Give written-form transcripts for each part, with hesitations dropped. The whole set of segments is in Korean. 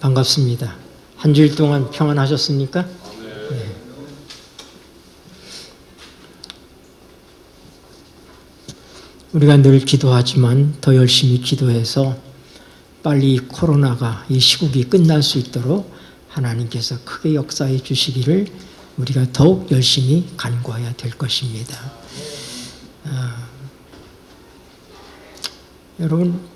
반갑습니다. 한 주일 동안 평안하셨습니까? 네. 우리가 늘 기도하지만 더 열심히 기도해서 빨리 코로나가 이 시국이 끝날 수 있도록 하나님께서 크게 역사해 주시기를 우리가 더욱 열심히 간구해야 될 것입니다. 여러분,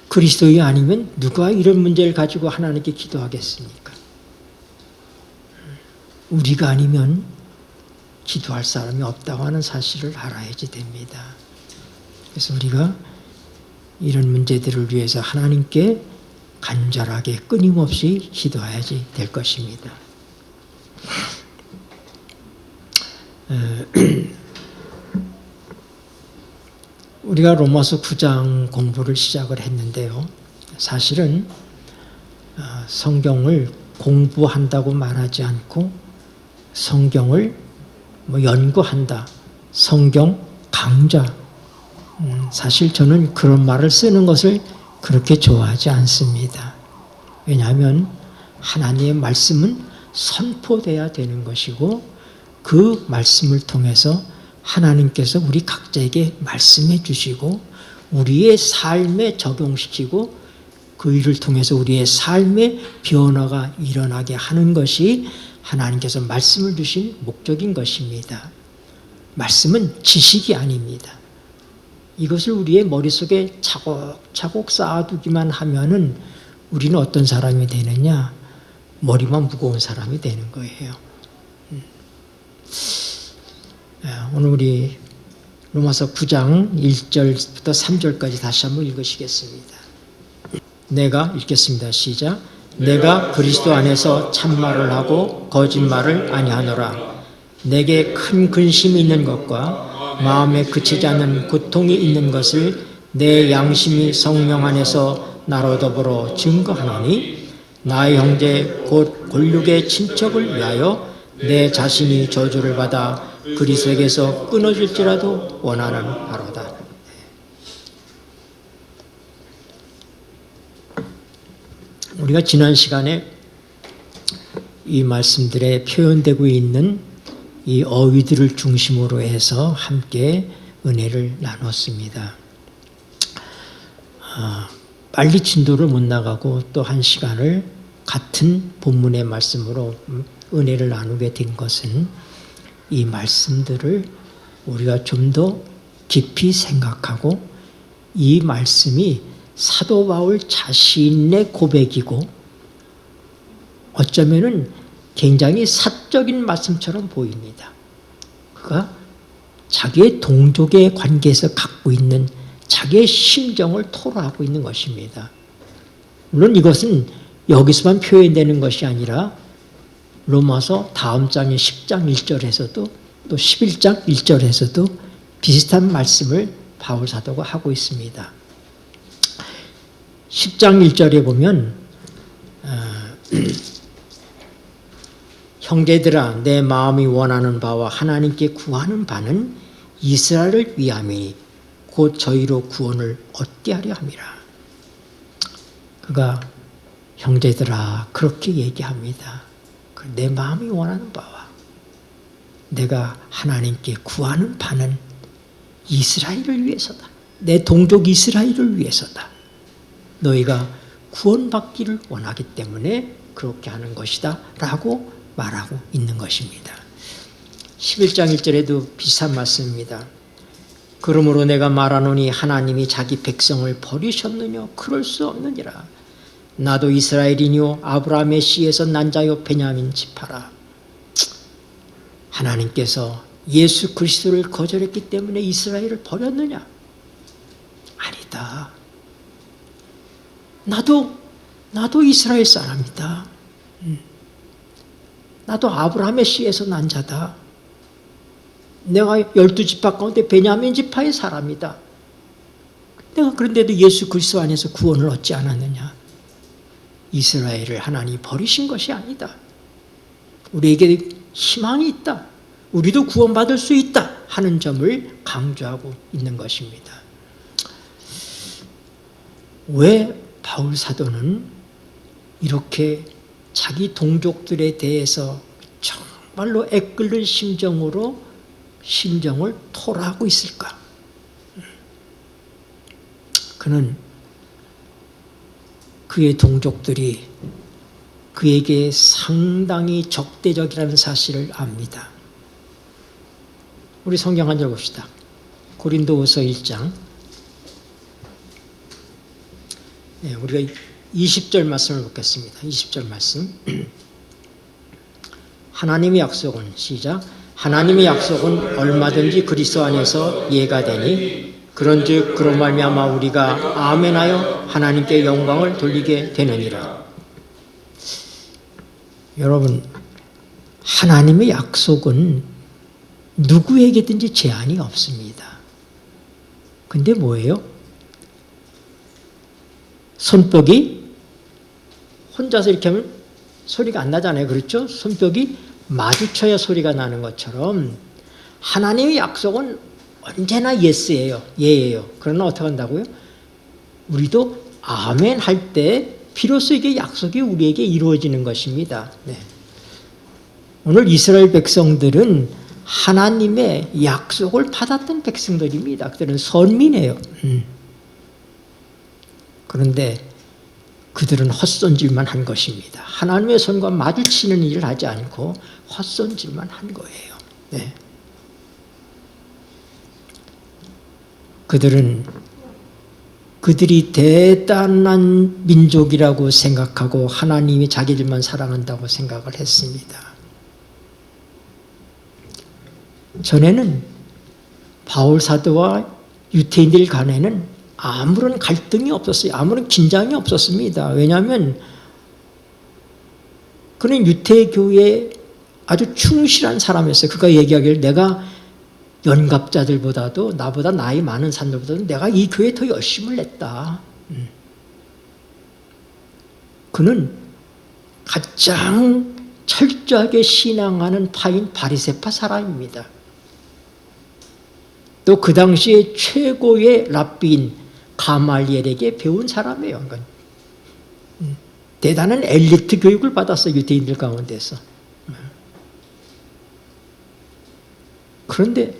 그리스도인이 아니면 누가 이런 문제를 가지고 하나님께 기도하겠습니까? 우리가 아니면 기도할 사람이 없다고 하는 사실을 알아야지 됩니다. 그래서 우리가 이런 문제들을 위해서 하나님께 간절하게 끊임없이 기도해야지 될 것입니다. 우리가 로마서 9장 공부를 시작을 했는데요. 사실은 성경을 공부한다고 말하지 않고 성경을 연구한다, 성경 강좌, 사실 저는 그런 말을 쓰는 것을 그렇게 좋아하지 않습니다. 왜냐하면 하나님의 말씀은 선포돼야 되는 것이고 그 말씀을 통해서 하나님께서 우리 각자에게 말씀해 주시고 우리의 삶에 적용시키고 그 일을 통해서 우리의 삶의 변화가 일어나게 하는 것이 하나님께서 말씀을 주신 목적인 것입니다. 말씀은 지식이 아닙니다. 이것을 우리의 머릿속에 차곡차곡 쌓아두기만 하면은 우리는 어떤 사람이 되느냐? 머리만 무거운 사람이 되는 거예요. 오늘 우리 로마서 9장 1절부터 3절까지 다시 한번 읽으시겠습니다. 내가 읽겠습니다. 시작. 내가 그리스도 안에서 참말을 하고 거짓말을 아니하노라. 내게 큰 근심이 있는 것과 마음에 그치지 않는 고통이 있는 것을 내 양심이 성령 안에서 나로 더불어 증거하노니 나의 형제 곧 골육의 친척을 위하여 내 자신이 저주를 받아 그리스도에게서 끊어질지라도 원하는 바로다. 우리가 지난 시간에 이 말씀들에 표현되고 있는 이 어휘들을 중심으로 해서 함께 은혜를 나눴습니다. 빨리 진도를 못 나가고 또 한 시간을 같은 본문의 말씀으로 은혜를 나누게 된 것은 이 말씀들을 우리가 좀 더 깊이 생각하고 이 말씀이 사도 바울 자신의 고백이고 어쩌면은 굉장히 사적인 말씀처럼 보입니다. 그가 자기의 동족의 관계에서 갖고 있는 자기의 심정을 토로하고 있는 것입니다. 물론 이것은 여기서만 표현되는 것이 아니라 로마서 다음 장의 10장 1절에서도 또 11장 1절에서도 비슷한 말씀을 바울 사도가 하고 있습니다. 10장 1절에 보면 형제들아 내 마음이 원하는 바와 하나님께 구하는 바는 이스라엘을 위함이니 곧 저희로 구원을 얻게 하려 함이라. 그가 형제들아 그렇게 얘기합니다. 내 마음이 원하는 바와 내가 하나님께 구하는 바는 이스라엘을 위해서다. 내 동족 이스라엘을 위해서다. 너희가 구원받기를 원하기 때문에 그렇게 하는 것이다 라고 말하고 있는 것입니다. 11장 1절에도 비슷한 말씀입니다. 그러므로 내가 말하노니 하나님이 자기 백성을 버리셨느냐? 그럴 수 없느니라. 나도 이스라엘이니요 아브라함의 씨에서 난 자요 베냐민 지파라. 하나님께서 예수 그리스도를 거절했기 때문에 이스라엘을 버렸느냐? 아니다. 나도 이스라엘 사람이다. 나도 아브라함의 씨에서 난 자다. 내가 12지파 가운데 베냐민 지파의 사람이다. 내가 그런데도 예수 그리스도 안에서 구원을 얻지 않았느냐? 이스라엘을 하나님이 버리신 것이 아니다. 우리에게 희망이 있다. 우리도 구원받을 수 있다 하는 점을 강조하고 있는 것입니다. 왜 바울 사도는 이렇게 자기 동족들에 대해서 정말로 애끓는 심정으로 심정을 토로하고 있을까? 그는 그의 동족들이 그에게 상당히 적대적이라는 사실을 압니다. 우리 성경 한 절 봅시다. 고린도후서 1장. 네, 우리가 20절 말씀을 보겠습니다. 20절 말씀. 하나님의 약속은 시작. 하나님의 약속은 얼마든지 그리스도 안에서 예가 되니 그런즉 그로 말미암아 우리가 아멘하여 하나님께 영광을 돌리게 되느니라. 여러분, 하나님의 약속은 누구에게든지 제한이 없습니다. 근데 뭐예요? 손뼉이 혼자서 이렇게 하면 소리가 안 나잖아요. 그렇죠? 손뼉이 마주쳐야 소리가 나는 것처럼 하나님의 약속은 언제나 예스예요. 예예요. 그러나 어떻게 한다고요? 우리도 아멘 할 때 비로소 이게 약속이 우리에게 이루어지는 것입니다. 네. 오늘 이스라엘 백성들은 하나님의 약속을 받았던 백성들입니다. 그들은 선민이에요. 그런데 그들은 헛손질만 한 것입니다. 하나님의 손과 마주치는 일을 하지 않고 헛손질만 한 거예요. 네. 그들이 대단한 민족이라고 생각하고 하나님이 자기들만 사랑한다고 생각을 했습니다. 전에는 바울 사도와 유대인들 간에는 아무런 갈등이 없었어요. 아무런 긴장이 없었습니다. 왜냐하면 그는 유대교회에 아주 충실한 사람이었어요. 그가 얘기하기를 내가 연갑자들보다도 나보다 나이 많은 사람들보다도 내가 이 교회에 더 열심을 냈다. 그는 가장 철저하게 신앙하는 파인 바리새파 사람입니다. 또 그 당시에 최고의 랍비인 가말리엘에게 배운 사람이에요. 그러니까 대단한 엘리트 교육을 받았어요. 유대인들 가운데서. 그런데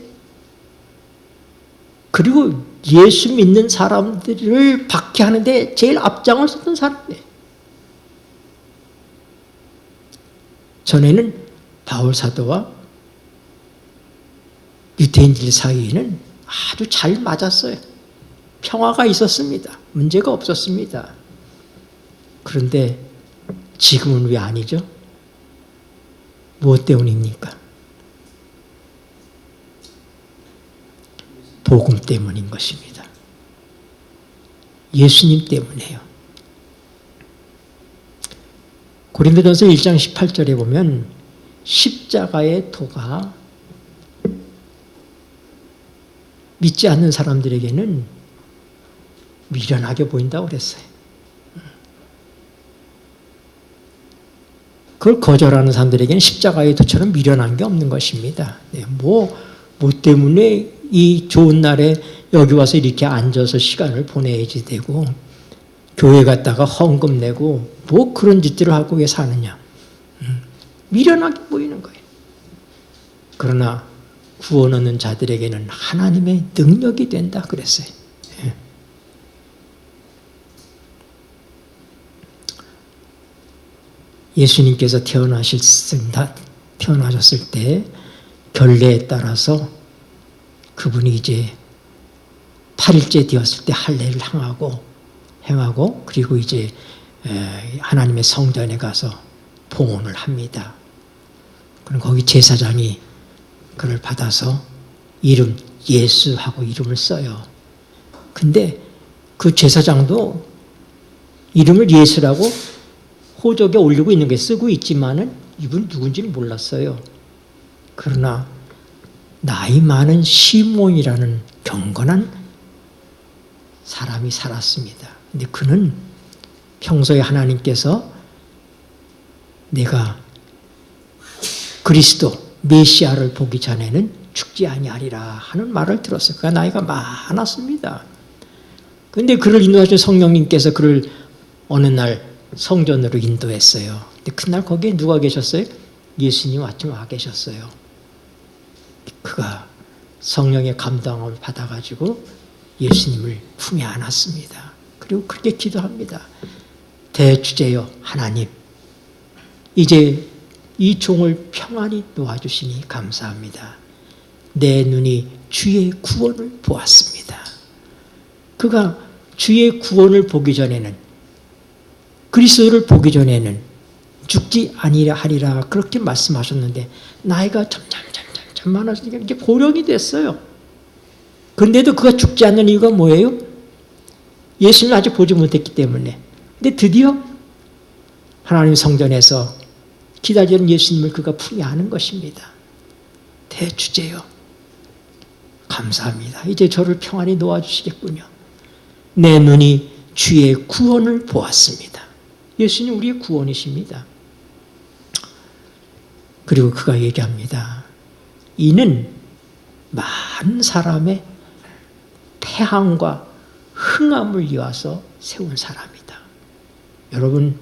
그리고 예수 믿는 사람들을 박해하는데 제일 앞장을 섰던 사람이에요. 전에는 바울 사도와 유대인들 사이에는 아주 잘 맞았어요. 평화가 있었습니다. 문제가 없었습니다. 그런데 지금은 왜 아니죠? 무엇 때문입니까? 복음 때문인 것입니다. 예수님 때문이에요. 고린도전서 1장 18절에 보면 십자가의 도가 믿지 않는 사람들에게는 미련하게 보인다고 그랬어요. 그걸 거절하는 사람들에게는 십자가의 도처럼 미련한 게 없는 것입니다. 네, 뭐 때문에 이 좋은 날에 여기 와서 이렇게 앉아서 시간을 보내야지 되고 교회 갔다가 헌금 내고 뭐 그런 짓들을 하고 왜 사느냐. 미련하게 보이는 거예요. 그러나 구원 얻는 자들에게는 하나님의 능력이 된다 그랬어요. 예수님께서 태어나셨을 때 결례에 따라서 그분이 이제 8일째 되었을 때 할례를 행하고 그리고 이제 하나님의 성전에 가서 봉헌을 합니다. 그럼 거기 제사장이 그를 받아서 이름 예수하고 이름을 써요. 근데 그 제사장도 이름을 예수라고 호적에 올리고 있는 게 쓰고 있지만은 이분 누군지는 몰랐어요. 그러나 나이 많은 시몬이라는 경건한 사람이 살았습니다. 근데 그는 평소에 하나님께서 내가 그리스도 메시아를 보기 전에는 죽지 아니하리라 하는 말을 들었어요. 그가 나이가 많았습니다. 그런데 그를 인도하신 성령님께서 그를 어느 날 성전으로 인도했어요. 근데 그날 거기에 누가 계셨어요? 예수님 아침 와 계셨어요. 그가 성령의 감동을 받아가지고 예수님을 품에 안았습니다. 그리고 그렇게 기도합니다. 대주제여 하나님, 이제 이 종을 평안히 놓아주시니 감사합니다. 내 눈이 주의 구원을 보았습니다. 그가 주의 구원을 보기 전에는, 그리스도를 보기 전에는 죽지 아니라 하리라 그렇게 말씀하셨는데 나이가 점점 많아지니까 이제 고령이 됐어요. 그런데도 그가 죽지 않는 이유가 뭐예요? 예수님을 아직 보지 못했기 때문에. 근데 드디어 하나님 성전에서 기다리는 예수님을 그가 품에 안은 것입니다. 대주제여 감사합니다. 이제 저를 평안히 놓아주시겠군요. 내 눈이 주의 구원을 보았습니다. 예수님 우리의 구원이십니다. 그리고 그가 얘기합니다. 이는 많은 사람의 패함과 흥함을 이어서 세운 사람이다. 여러분,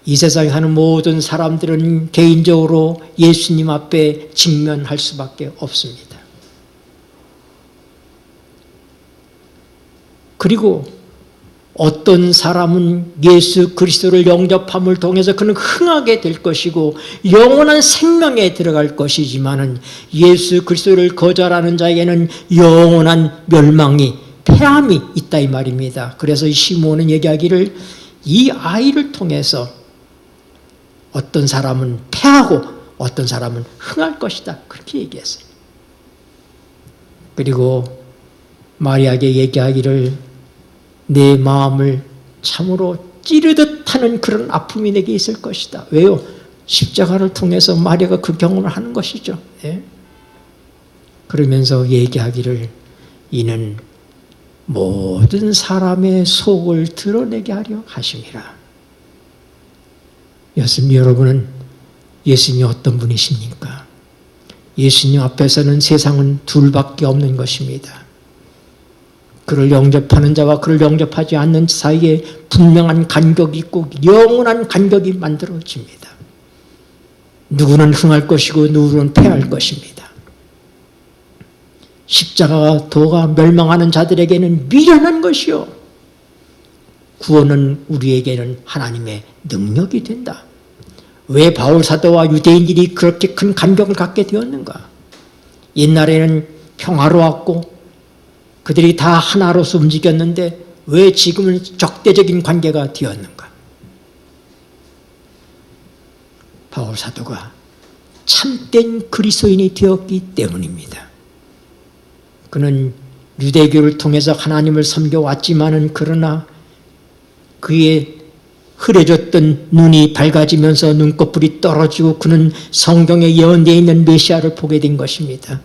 이 세상에 사는 모든 사람들은 개인적으로 예수님 앞에 직면할 수밖에 없습니다. 그리고 어떤 사람은 예수 그리스도를 영접함을 통해서 그는 흥하게 될 것이고 영원한 생명에 들어갈 것이지만은 예수 그리스도를 거절하는 자에게는 영원한 멸망이 패함이 있다 이 말입니다. 그래서 이 시몬은 얘기하기를 이 아이를 통해서 어떤 사람은 패하고 어떤 사람은 흥할 것이다 그렇게 얘기했어요. 그리고 마리아에게 얘기하기를 내 마음을 참으로 찌르듯 하는 그런 아픔이 내게 있을 것이다. 왜요? 십자가를 통해서 마리아가 그 경험을 하는 것이죠. 네? 그러면서 얘기하기를 이는 모든 사람의 속을 드러내게 하려 하심이라. 여러분은 예수님이 어떤 분이십니까? 예수님 앞에서는 세상은 둘밖에 없는 것입니다. 그를 영접하는 자와 그를 영접하지 않는 사이에 분명한 간격이 있고 영원한 간격이 만들어집니다. 누구는 흥할 것이고 누구는 패할 것입니다. 십자가가 도가 멸망하는 자들에게는 미련한 것이요 구원은 우리에게는 하나님의 능력이 된다. 왜 바울 사도와 유대인들이 그렇게 큰 간격을 갖게 되었는가? 옛날에는 평화로웠고 그들이 다 하나로서 움직였는데 왜 지금은 적대적인 관계가 되었는가? 바울 사도가 참된 그리스도인이 되었기 때문입니다. 그는 유대교를 통해서 하나님을 섬겨왔지만은 그러나 그의 흐려졌던 눈이 밝아지면서 눈꺼풀이 떨어지고 그는 성경에 예언되어 있는 메시아를 보게 된 것입니다.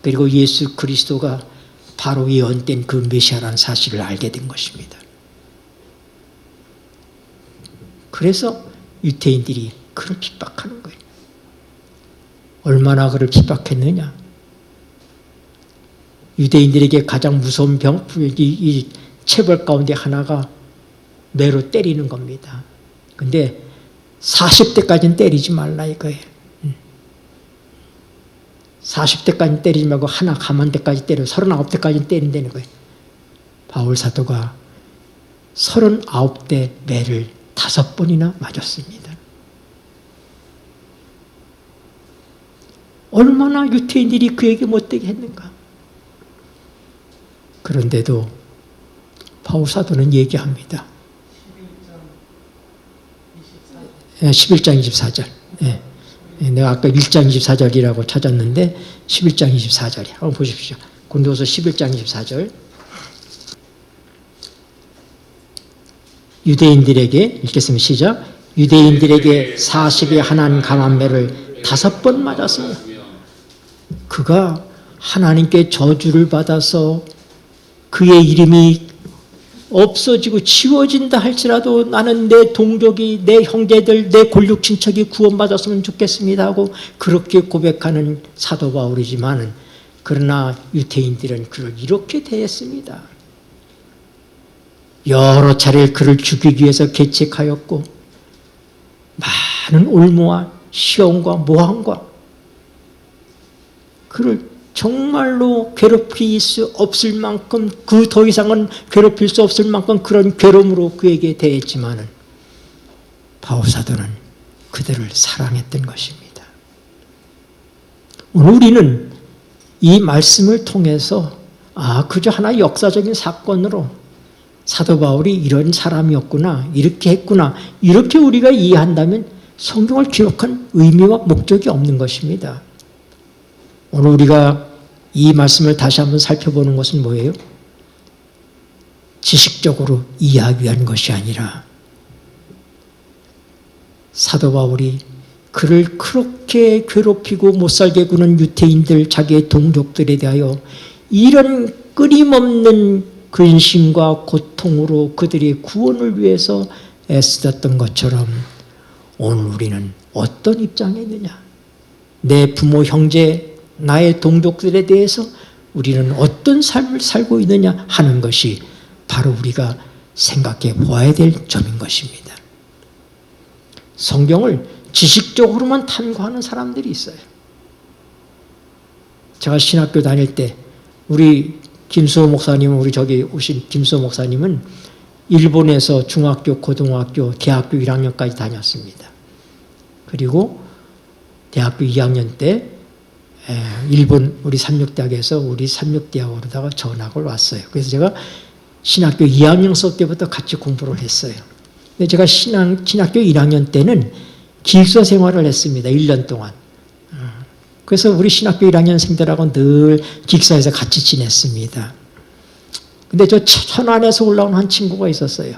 그리고 예수 그리스도가 바로 예언된 그 메시아라는 사실을 알게 된 것입니다. 그래서 유대인들이 그를 핍박하는 거예요. 얼마나 그를 핍박했느냐. 유대인들에게 가장 무서운 이 체벌 가운데 하나가 매로 때리는 겁니다. 근데 40대까지는 때리지 말라 이거예요. 40대까지 때리지 말고 하나 감한 데까지 때려 39대까지 때린다는 거예요. 바울 사도가 39대 매를 5번이나 맞았습니다. 얼마나 유태인들이 그에게 못되게 했는가. 그런데도 바울 사도는 얘기합니다. 11장 24절. 내가 아까 1장 24절이라고 찾았는데 11장 24절이야. 한번 보십시오. 고린도서 11장 24절. 유대인들에게 읽겠습니다. 시작. 유대인들에게 40의 한한 감한 매를 5번 맞았습니다. 그가 하나님께 저주를 받아서 그의 이름이 없어지고 지워진다 할지라도 나는 내 동족이, 내 형제들, 내 골육 친척이 구원받았으면 좋겠습니다 하고 그렇게 고백하는 사도 바울이지만 그러나 유대인들은 그를 이렇게 대했습니다. 여러 차례 그를 죽이기 위해서 계책하였고 많은 올무와 시험과 모함과 그를 정말로 괴롭힐 수 없을 만큼 그 더 이상은 괴롭힐 수 없을 만큼 그런 괴로움으로 그에게 대했지만은 바울사도는 그들을 사랑했던 것입니다. 오늘 우리는 이 말씀을 통해서 그저 하나의 역사적인 사건으로 사도 바울이 이런 사람이었구나, 이렇게 했구나, 이렇게 우리가 이해한다면 성경을 기록한 의미와 목적이 없는 것입니다. 오늘 우리가 이 말씀을 다시 한번 살펴보는 것은 뭐예요? 지식적으로 이해하기 위한 것이 아니라 사도 바울이 그를 그렇게 괴롭히고 못살게 구는 유대인들, 자기의 동족들에 대하여 이런 끊임없는 근심과 고통으로 그들의 구원을 위해서 애쓰셨던 것처럼 오늘 우리는 어떤 입장에 있느냐? 내 부모, 형제, 나의 동족들에 대해서 우리는 어떤 삶을 살고 있느냐 하는 것이 바로 우리가 생각해 보아야 될 점인 것입니다. 성경을 지식적으로만 탐구하는 사람들이 있어요. 제가 신학교 다닐 때 우리 김수호 목사님, 우리 저기 오신 김수호 목사님은 일본에서 중학교, 고등학교, 대학교 1학년까지 다녔습니다. 그리고 대학교 2학년 때 일본 우리 삼육대학에서 우리 삼육대학으로다가 전학을 왔어요. 그래서 제가 신학교 2학년 수업 때부터 같이 공부를 했어요. 근데 제가 신학교 1학년 때는 기숙사 생활을 했습니다. 1년 동안. 그래서 우리 신학교 1학년생들하고 늘 기숙사에서 같이 지냈습니다. 근데 저 천안에서 올라온 한 친구가 있었어요.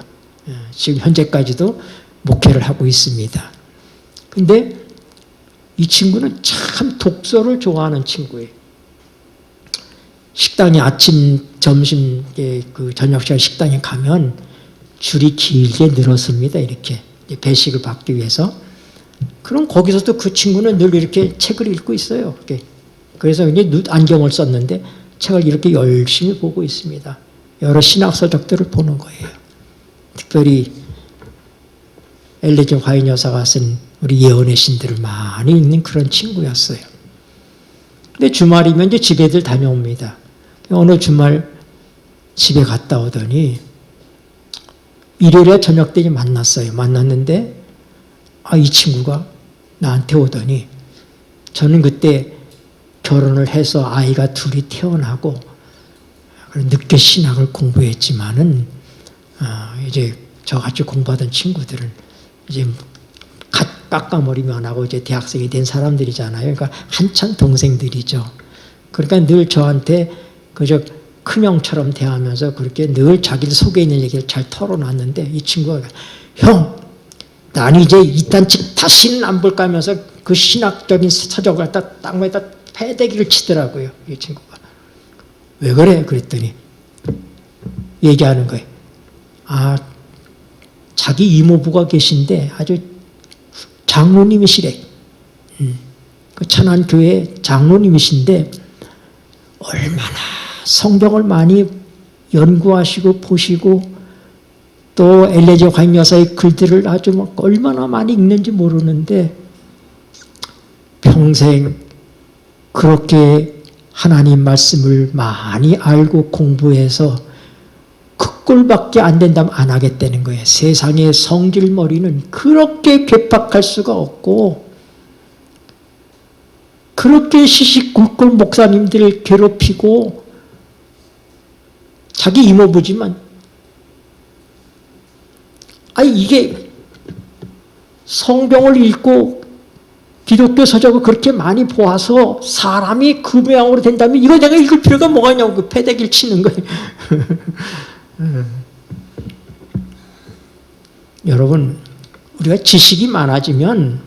지금 현재까지도 목회를 하고 있습니다. 근데 이 친구는 참 독서를 좋아하는 친구예요. 식당에 아침, 점심, 그 저녁 시간 식당에 가면 줄이 길게 늘었습니다. 이렇게 배식을 받기 위해서. 그럼 거기서도 그 친구는 늘 이렇게 책을 읽고 있어요. 그래서 이제 안경을 썼는데 책을 이렇게 열심히 보고 있습니다. 여러 신학서적들을 보는 거예요. 특별히 엘리제 화인 여사가 쓴 우리 예언의 신들을 많이 읽는 그런 친구였어요. 근데 주말이면 이제 집에들 다녀옵니다. 어느 주말 집에 갔다 오더니 일요일에 저녁 때 만났어요. 만났는데 이 친구가 나한테 오더니 저는 그때 결혼을 해서 아이가 둘이 태어나고 늦게 신학을 공부했지만은 이제 저같이 공부하던 친구들은 이제 깎아머리면 하고 이제 대학생이 된 사람들이잖아요. 그러니까 한참 동생들이죠. 그러니까 늘 저한테 그저 큰형처럼 대하면서 그렇게 늘 자기들 속에 있는 얘기를 잘 털어놨는데 이 친구가 형, 난 이제 이딴 책 다시는 안 볼까 하면서 그 신학적인 서적을 갖다 땅에다 패대기를 치더라고요. 이 친구가. 왜 그래? 그랬더니 얘기하는 거예요. 자기 이모부가 계신데 아주 장로님이시래. 그 천안교회 장로님이신데 얼마나 성경을 많이 연구하시고 보시고 또 엘리제 화인 여사의 글들을 아주 얼마나 많이 읽는지 모르는데 평생 그렇게 하나님 말씀을 많이 알고 공부해서 그 꼴밖에 안 된다면 안 하겠다는 거예요. 세상의 성질머리는 그렇게 괴팍할 수가 없고 그렇게 시시콜콜 목사님들을 괴롭히고 자기 이모부지만 이게 성경을 읽고 기독교 서적을 그렇게 많이 보아서 사람이 그 모양으로 된다면 이거 내가 읽을 필요가 뭐가 있냐고 그 패대기를 치는 거예요. 여러분, 우리가 지식이 많아지면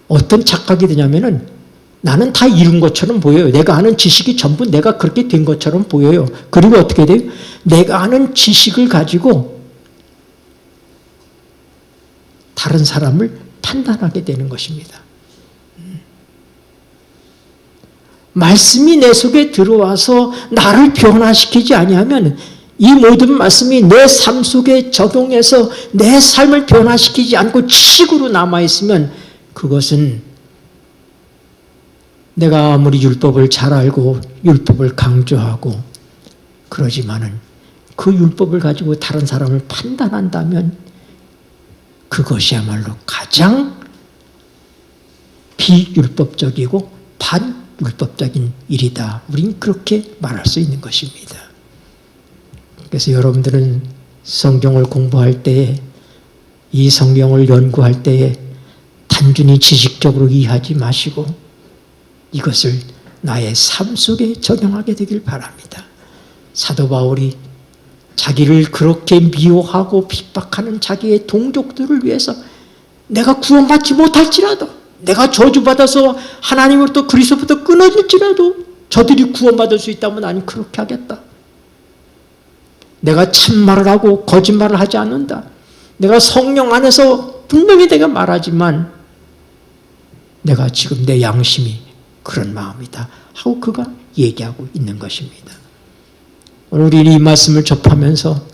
어떤 착각이 드냐면은 나는 다 이룬 것처럼 보여요. 내가 아는 지식이 전부 내가 그렇게 된 것처럼 보여요. 그리고 어떻게 돼요? 내가 아는 지식을 가지고 다른 사람을 판단하게 되는 것입니다. 말씀이 내 속에 들어와서 나를 변화시키지 아니하면 이 모든 말씀이 내 삶 속에 적용해서 내 삶을 변화시키지 않고 지식으로 남아있으면 그것은 내가 아무리 율법을 잘 알고 율법을 강조하고 그러지만은 그 율법을 가지고 다른 사람을 판단한다면 그것이야말로 가장 비율법적이고 반율법적인 일이다. 우린 그렇게 말할 수 있는 것입니다. 그래서 여러분들은 성경을 공부할 때에 이 성경을 연구할 때에 단순히 지식적으로 이해하지 마시고 이것을 나의 삶 속에 적용하게 되길 바랍니다. 사도 바울이 자기를 그렇게 미워하고 핍박하는 자기의 동족들을 위해서 내가 구원받지 못할지라도 내가 저주받아서 하나님으로부터 그리스도부터 끊어질지라도 저들이 구원받을 수 있다면 나는 그렇게 하겠다. 내가 참말을 하고 거짓말을 하지 않는다. 내가 성령 안에서 분명히 내가 말하지만 내가 지금 내 양심이 그런 마음이다 하고 그가 얘기하고 있는 것입니다. 오늘 우리는 이 말씀을 접하면서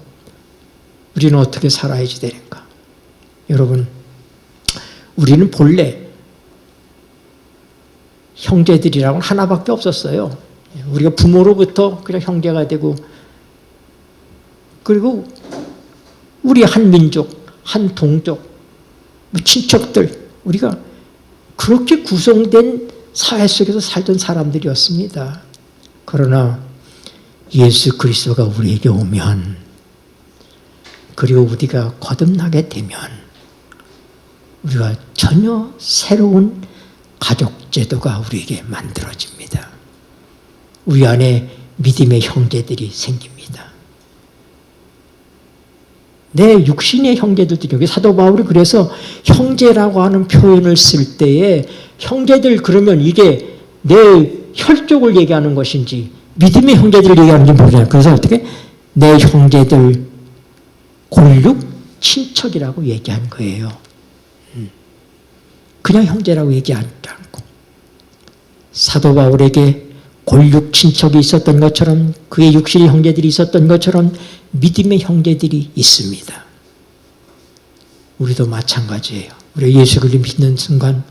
우리는 어떻게 살아야지 되는가? 여러분, 우리는 본래 형제들이라고 하나밖에 없었어요. 우리가 부모로부터 그냥 형제가 되고 그리고 우리 한 민족, 한 동족, 친척들 우리가 그렇게 구성된 사회 속에서 살던 사람들이었습니다. 그러나 예수 그리스도가 우리에게 오면 그리고 우리가 거듭나게 되면 우리가 전혀 새로운 가족 제도가 우리에게 만들어집니다. 우리 안에 믿음의 형제들이 생깁니다. 내 육신의 형제들도 여기 사도 바울이 그래서 형제라고 하는 표현을 쓸 때에 형제들 그러면 이게 내 혈족을 얘기하는 것인지 믿음의 형제들을 얘기하는지 모르잖아요. 그래서 어떻게 내 형제들 골육 친척이라고 얘기한 거예요. 그냥 형제라고 얘기하지 않고 사도 바울에게 골육 친척이 있었던 것처럼 그의 육신의 형제들이 있었던 것처럼 믿음의 형제들이 있습니다. 우리도 마찬가지예요. 우리가 예수 그리스도를 믿는 순간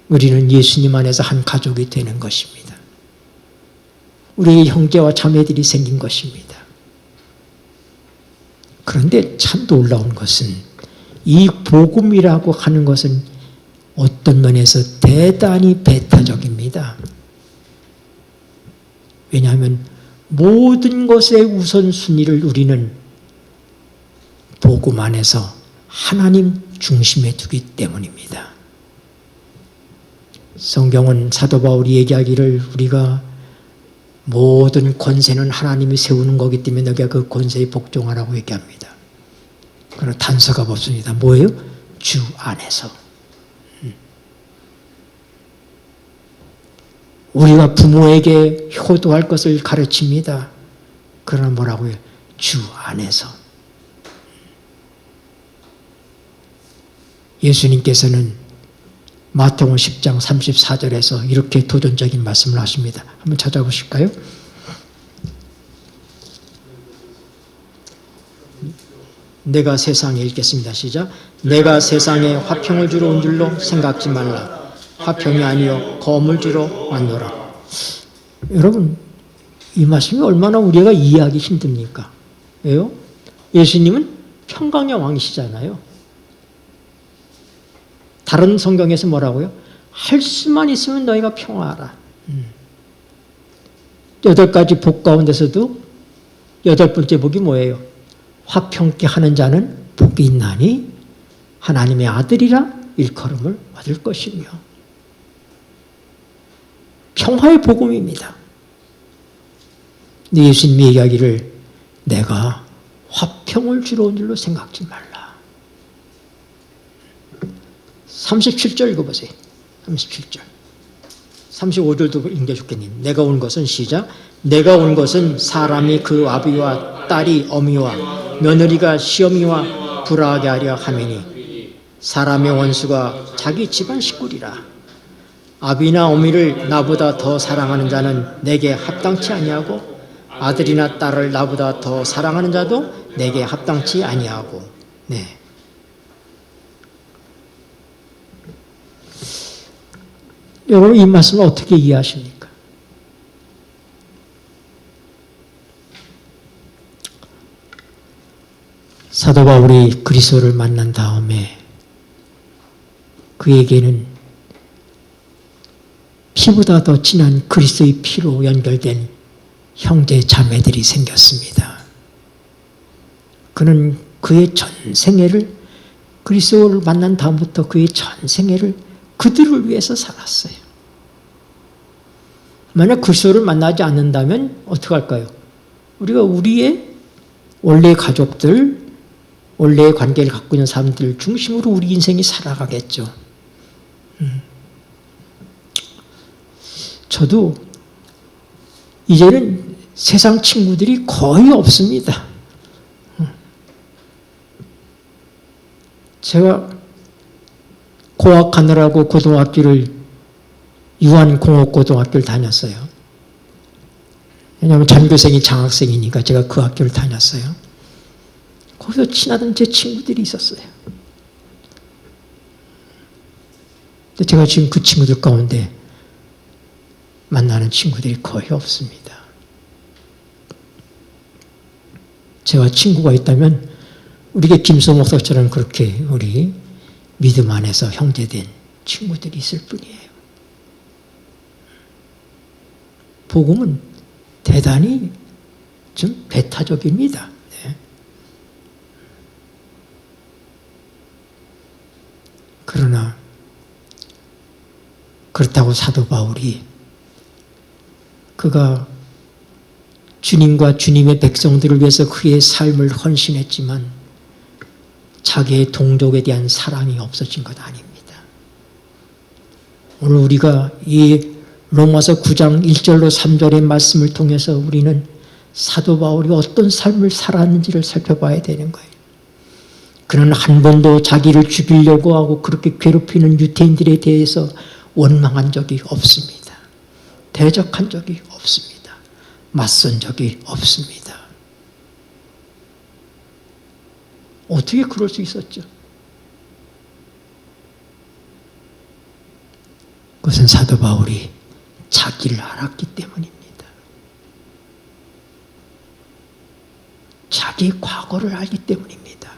우리는 예수님 안에서 한 가족이 되는 것입니다. 우리의 형제와 자매들이 생긴 것입니다. 그런데 참 놀라운 것은 이 복음이라고 하는 것은 어떤 면에서 대단히 배타적입니다. 왜냐하면 모든 것의 우선순위를 우리는 복음 안에서 하나님 중심에 두기 때문입니다. 성경은 사도 바울이 얘기하기를 우리가 모든 권세는 하나님이 세우는 거기 때문에 너희가 그 권세에 복종하라고 얘기합니다. 그러나 단서가 없습니다. 뭐예요? 주 안에서. 우리가 부모에게 효도할 것을 가르칩니다. 그러나 뭐라고요? 주 안에서. 예수님께서는 마태복음 10장 34절에서 이렇게 도전적인 말씀을 하십니다. 한번 찾아보실까요? 내가 세상에 읽겠습니다. 시작. 내가 세상에 화평을 주러 온 줄로 생각지 말라. 화평이 아니요 검을 주러 왔노라. 여러분, 이 말씀이 얼마나 우리가 이해하기 힘듭니까? 왜요? 예수님은 평강의 왕이시잖아요. 다른 성경에서 뭐라고요? 할 수만 있으면 너희가 평화하라. 8가지 복 가운데서도 8번째 복이 뭐예요? 화평케 하는 자는 복이 있나니 하나님의 아들이라 일컬음을 받을 것이며. 평화의 복음입니다. 근데 예수님이 얘기하기를 내가 화평을 주러 온 줄로 생각지 말라. 37절 읽어보세요. 37절. 35절도 읽어줄겠니? 내가 온 것은 시작. 내가 온 것은 사람이 그 아비와 딸이 어미와 며느리가 시어미와 불화하게 하려 함이니 사람의 원수가 자기 집안 식구리라. 아비나 어미를 나보다 더 사랑하는 자는 내게 합당치 아니하고 아들이나 딸을 나보다 더 사랑하는 자도 내게 합당치 아니하고. 네. 여러분 이 말씀을 어떻게 이해하십니까? 사도 바울이 그리스도를 만난 다음에 그에게는 피보다 더 진한 그리스도의 피로 연결된 형제 자매들이 생겼습니다. 그는 그의 전생애를 그리스도를 만난 다음부터 그의 전생애를 그들을 위해서 살았어요. 만약 그리스도를 만나지 않는다면 어떻게 할까요? 우리가 우리의 원래의 가족들, 원래의 관계를 갖고 있는 사람들 중심으로 우리 인생이 살아가겠죠. 저도 이제는 세상 친구들이 거의 없습니다. 제가 고학하느라고 고등학교를 유한공업고등학교를 다녔어요. 왜냐하면 전교생이 장학생이니까 제가 그 학교를 다녔어요. 거기서 친하던 제 친구들이 있었어요. 근데 제가 지금 그 친구들 가운데 만나는 친구들이 거의 없습니다. 제가 친구가 있다면 우리의 김소 목사처럼 그렇게 우리 믿음 안에서 형제된 친구들이 있을 뿐이에요. 복음은 대단히 좀 배타적입니다. 네. 그러나 그렇다고 사도 바울이 그가 주님과 주님의 백성들을 위해서 그의 삶을 헌신했지만 자기의 동족에 대한 사랑이 없어진 것 아닙니다. 오늘 우리가 이 로마서 9장 1절로 3절의 말씀을 통해서 우리는 사도 바울이 어떤 삶을 살았는지를 살펴봐야 되는 거예요. 그는 한 번도 자기를 죽이려고 하고 그렇게 괴롭히는 유대인들에 대해서 원망한 적이 없습니다. 대적한 적이 없습니다. 맞선 적이 없습니다. 어떻게 그럴 수 있었죠? 그것은 사도 바울이 자기를 알았기 때문입니다. 자기의 과거를 알기 때문입니다.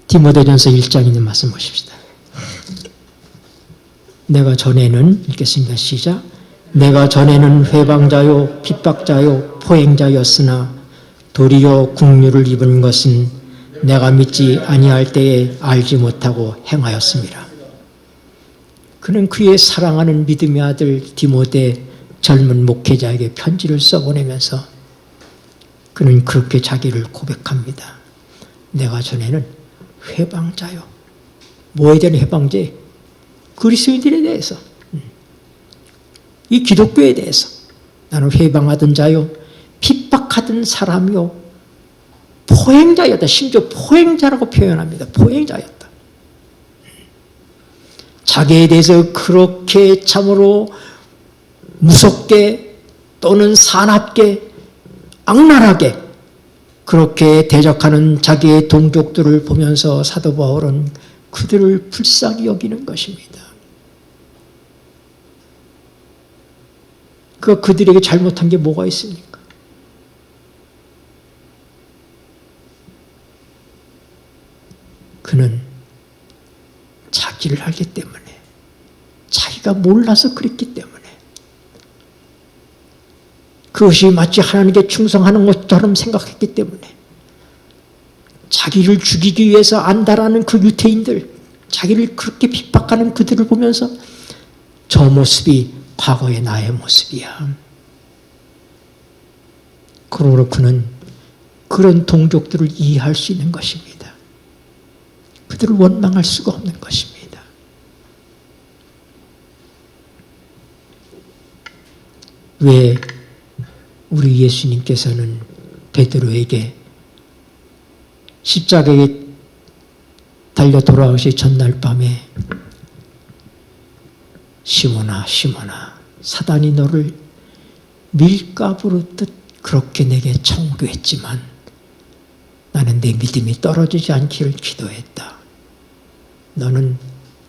디모데전서 1장 있는 말씀 보십시다. 내가 전에는, 읽겠습니다. 시작. 내가 전에는 회방자요 핍박자요 포행자였으나 도리어 국류를 입은 것은 내가 믿지 아니할 때에 알지 못하고 행하였습니다. 그는 그의 사랑하는 믿음의 아들 디모데 젊은 목회자에게 편지를 써보내면서 그는 그렇게 자기를 고백합니다. 내가 전에는 회방자요. 뭐에 대한 회방제? 그리스도인들에 대해서, 이 기독교에 대해서 나는 회방하던 자요, 핍박하던 사람이요, 포행자였다. 심지어 포행자라고 표현합니다. 포행자였다. 자기에 대해서 그렇게 참으로 무섭게 또는 사납게 악랄하게 그렇게 대적하는 자기의 동족들을 보면서 사도 바울은 그들을 불쌍히 여기는 것입니다. 그들에게 잘못한 게 뭐가 있습니까? 그는 자기를 알기 때문에, 자기가 몰라서 그랬기 때문에, 그것이 마치 하나님께 충성하는 것처럼 생각했기 때문에, 자기를 죽이기 위해서 안다라는 그 유태인들, 자기를 그렇게 핍박하는 그들을 보면서 저 모습이 과거의 나의 모습이야. 그러므로 그는 그런 동족들을 이해할 수 있는 것입니다. 그들을 원망할 수가 없는 것입니다. 왜 우리 예수님께서는 베드로에게 십자가에 달려 돌아오시 전날 밤에 시몬아 시몬아 사단이 너를 밀가부로 뜻 그렇게 내게 청구했지만 나는 내 믿음이 떨어지지 않기를 기도했다. 너는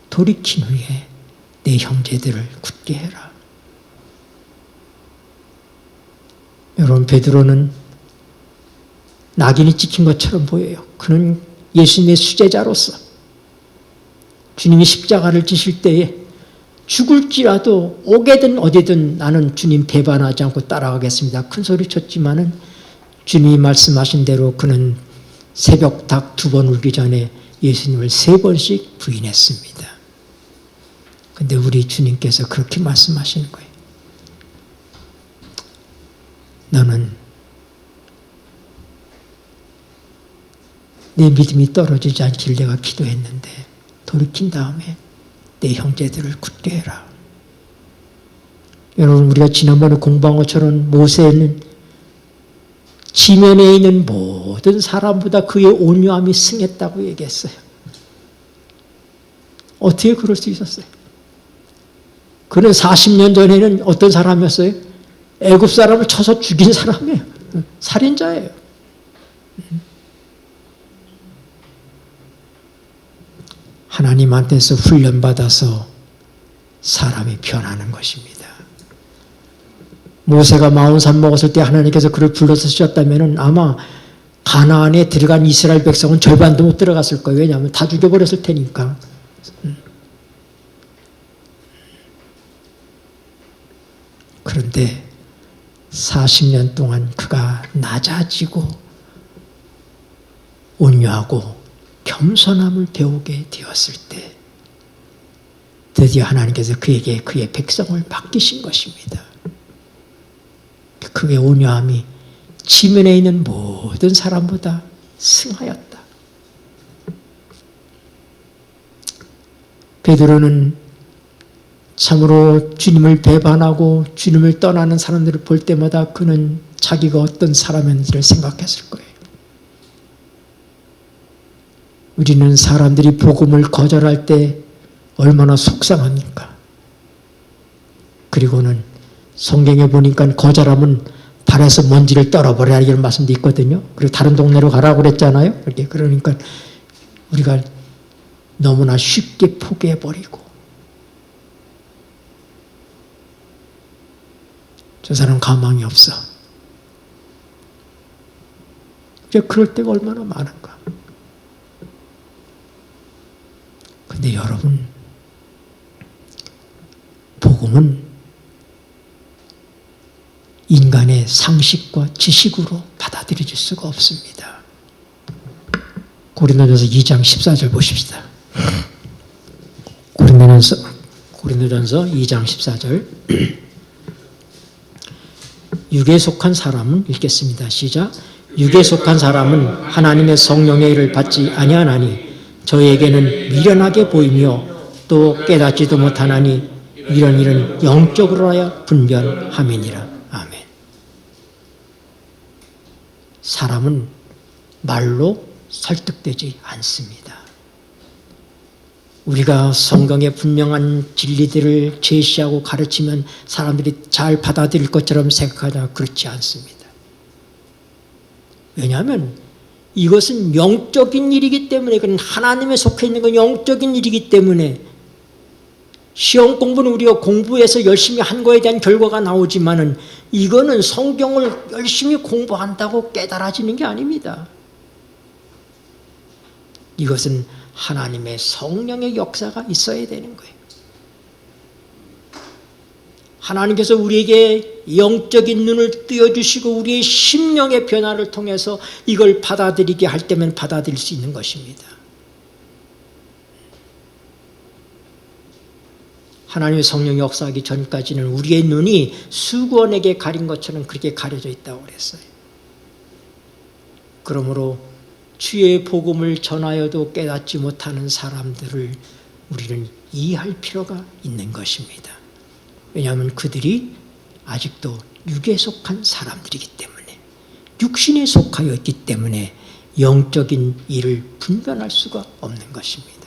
돌이킨 후에 내 형제들을 굳게 해라. 여러분, 베드로는 낙인이 찍힌 것처럼 보여요. 그는 예수님의 수제자로서 주님이 십자가를 지실 때에 죽을지라도 오게든 어디든 나는 주님 배반하지 않고 따라가겠습니다. 큰 소리 쳤지만은 주님이 말씀하신 대로 그는 새벽 닭 2번 울기 전에 예수님을 3번씩 부인했습니다. 근데 우리 주님께서 그렇게 말씀하시는 거예요. 너는 내 믿음이 떨어지지 않길 내가 기도했는데 돌이킨 다음에 내 형제들을 굳게 해라. 여러분, 우리가 지난번에 공부한 것처럼 모세는 지면에 있는 모든 사람보다 그의 온유함이 승했다고 얘기했어요. 어떻게 그럴 수 있었어요? 그는 40년 전에는 어떤 사람이었어요? 애굽 사람을 쳐서 죽인 사람이에요. 살인자예요. 하나님한테서 훈련받아서 사람이 변하는 것입니다. 모세가 마온산 먹었을 때 하나님께서 그를 불러서 쓰셨다면 아마 가나안에 들어간 이스라엘 백성은 절반도 못 들어갔을 거예요. 왜냐하면 다 죽여버렸을 테니까. 그런데 40년 동안 그가 낮아지고 온유하고 겸손함을 배우게 되었을 때 드디어 하나님께서 그에게 그의 백성을 맡기신 것입니다. 그의 온유함이 지면에 있는 모든 사람보다 승하였다. 베드로는 참으로 주님을 배반하고 주님을 떠나는 사람들을 볼 때마다 그는 자기가 어떤 사람인지를 생각했을 거예요. 우리는 사람들이 복음을 거절할 때 얼마나 속상합니까? 그리고는 성경에 보니까 거절하면 발에서 먼지를 떨어버려야 이런 말씀도 있거든요. 그리고 다른 동네로 가라고 그랬잖아요. 그러니까 우리가 너무나 쉽게 포기해버리고 저 사람 가망이 없어. 이제 그럴 때가 얼마나 많은가. 근데 여러분, 복음은 인간의 상식과 지식으로 받아들여질 수가 없습니다. 고린도전서 2장 14절 보십시다. 고린도전서 2장 14절. 육에 속한 사람은, 읽겠습니다. 시작. 육에 속한 사람은 하나님의 성령의 일을 받지 아니하나니 저에게는 미련하게 보이며 또 깨닫지도 못하나니 이런 일은 영적으로 하여 분별함이니라. 아멘. 사람은 말로 설득되지 않습니다. 우리가 성경의 분명한 진리들을 제시하고 가르치면 사람들이 잘 받아들일 것처럼 생각하다 그렇지 않습니다. 왜냐하면 이것은 영적인 일이기 때문에, 그건 하나님에 속해 있는 건 영적인 일이기 때문에 시험 공부는 우리가 공부해서 열심히 한 거에 대한 결과가 나오지만은 이거는 성경을 열심히 공부한다고 깨달아지는 게 아닙니다. 이것은 하나님의 성령의 역사가 있어야 되는 거예요. 하나님께서 우리에게 영적인 눈을 띄워주시고 우리의 심령의 변화를 통해서 이걸 받아들이게 할 때면 받아들일 수 있는 것입니다. 하나님의 성령이 역사하기 전까지는 우리의 눈이 수건에게 가린 것처럼 그렇게 가려져 있다고 그랬어요. 그러므로 주의 복음을 전하여도 깨닫지 못하는 사람들을 우리는 이해할 필요가 있는 것입니다. 왜냐하면 그들이 아직도 육에 속한 사람들이기 때문에, 육신에 속하여 있기 때문에 영적인 일을 분별할 수가 없는 것입니다.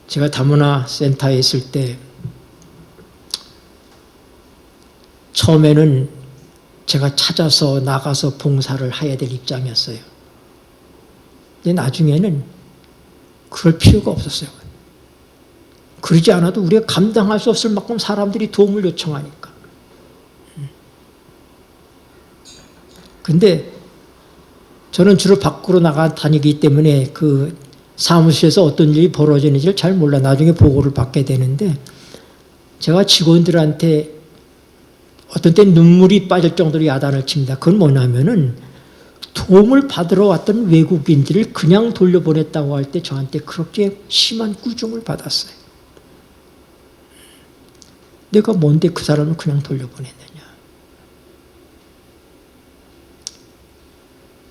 제가 다문화 센터에 있을 때 처음에는 제가 찾아서 나가서 봉사를 해야 될 입장이었어요. 근데 나중에는 그럴 필요가 없었어요. 그러지 않아도 우리가 감당할 수 없을 만큼 사람들이 도움을 요청하니까. 근데 저는 주로 밖으로 나가 다니기 때문에 그 사무실에서 어떤 일이 벌어지는지를 잘 몰라. 나중에 보고를 받게 되는데 제가 직원들한테 어떤 때 눈물이 빠질 정도로 야단을 칩니다. 그건 뭐냐면은 도움을 받으러 왔던 외국인들을 그냥 돌려보냈다고 할 때 저한테 그렇게 심한 꾸중을 받았어요. 내가 뭔데 그 사람을 그냥 돌려보냈느냐.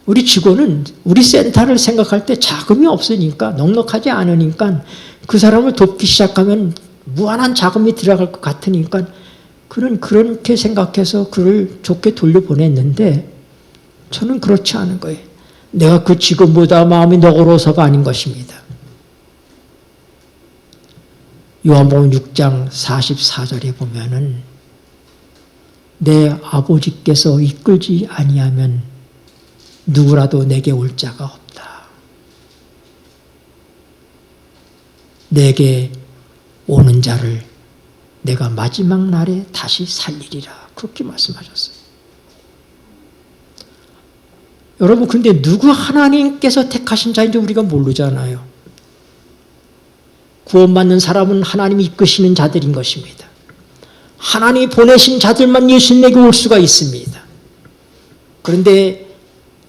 우리 직원은 우리 센터를 생각할 때 자금이 없으니까 넉넉하지 않으니까 그 사람을 돕기 시작하면 무한한 자금이 들어갈 것 같으니까 그는 그렇게 생각해서 그를 좋게 돌려보냈는데 저는 그렇지 않은 거예요. 내가 그 직원보다 마음이 너그러워서가 아닌 것입니다. 요한복음 6장 44절에 보면은 내 아버지께서 이끌지 아니하면 누구라도 내게 올 자가 없다. 내게 오는 자를 내가 마지막 날에 다시 살리리라. 그렇게 말씀하셨어요. 여러분, 근데 누구 하나님께서 택하신 자인지 우리가 모르잖아요. 구원받는 사람은 하나님이 이끄시는 자들인 것입니다. 하나님이 보내신 자들만 예수님에게 올 수가 있습니다. 그런데